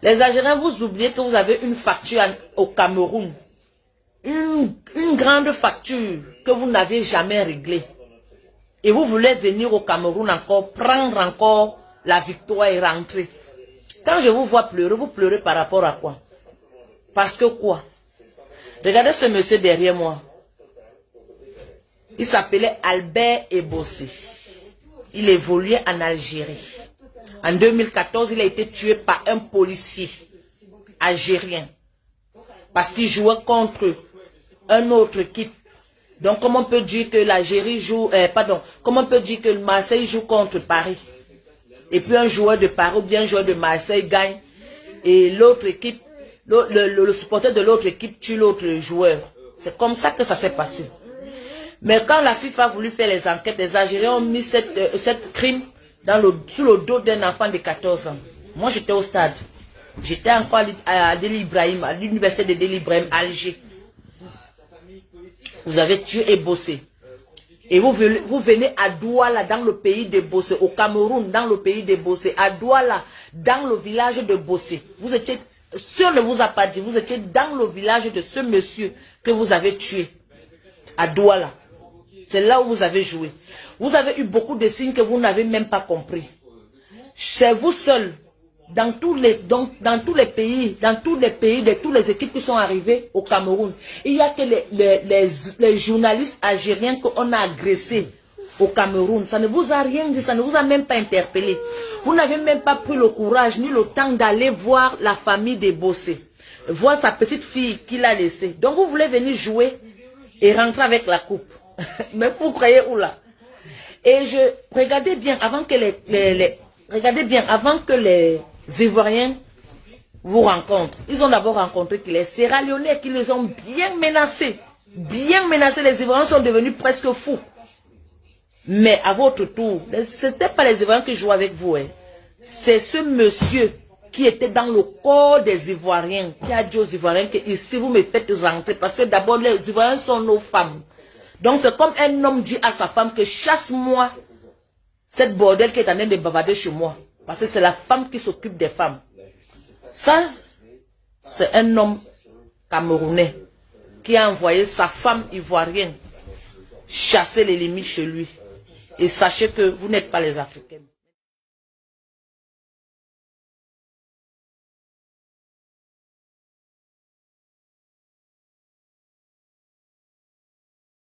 Les Algériens, vous oubliez que vous avez une facture au Cameroun. Une grande facture que vous n'avez jamais réglée. Et vous voulez venir au Cameroun encore, prendre encore la victoire et rentrer. Quand je vous vois pleurer, vous pleurez par rapport à quoi? Parce que quoi? Regardez ce monsieur derrière moi. Il s'appelait Albert Ebossé. Il évoluait en Algérie. En 2014, il a été tué par un policier algérien. Parce qu'il jouait contre une autre équipe. Donc, comment on peut dire que l'Algérie joue... comment on peut dire que Marseille joue contre Paris? Et puis un joueur de Paris ou bien un joueur de Marseille gagne. Et l'autre équipe, le supporter de l'autre équipe tue l'autre joueur. C'est comme ça que ça s'est passé. Mais quand la FIFA a voulu faire les enquêtes, les Algériens ont mis cette crime sous le dos d'un enfant de 14 ans. Moi, j'étais au stade. J'étais encore à Deli Ibrahim, à l'université de Deli Ibrahim, à Alger. Vous avez tué et bossé. Et vous venez à Douala, dans le pays de Bossé, au Cameroun, dans le pays de Bossé, à Douala, dans le village de Bossé. Vous étiez, si on ne vous a pas dit, vous étiez dans le village de ce monsieur que vous avez tué, à Douala. C'est là où vous avez joué. Vous avez eu beaucoup de signes que vous n'avez même pas compris. C'est vous seul, dans tous les pays, de toutes les équipes qui sont arrivées au Cameroun. Il n'y a que les journalistes algériens qu'on a agressés au Cameroun. Ça ne vous a rien dit, ça ne vous a même pas interpellé. Vous n'avez même pas pris le courage ni le temps d'aller voir la famille des Bossé, voir sa petite fille qu'il a laissée. Donc vous voulez venir jouer et rentrer avec la coupe. Mais vous croyez où là? Et regardez bien avant que les Ivoiriens vous rencontrent. Ils ont d'abord rencontré les Sierra-Léonais qui les ont bien menacés. Bien menacés, les Ivoiriens sont devenus presque fous. Mais à votre tour, ce n'était pas les Ivoiriens qui jouaient avec vous. Hein. C'est ce monsieur qui était dans le corps des Ivoiriens qui a dit aux Ivoiriens que ici vous me faites rentrer parce que d'abord les Ivoiriens sont nos femmes. Donc c'est comme un homme dit à sa femme que chasse-moi cette bordel qui est en train de bavarder chez moi. Parce que c'est la femme qui s'occupe des femmes. Ça, c'est un homme camerounais qui a envoyé sa femme ivoirienne chasser les limites chez lui. Et sachez que vous n'êtes pas les Africains.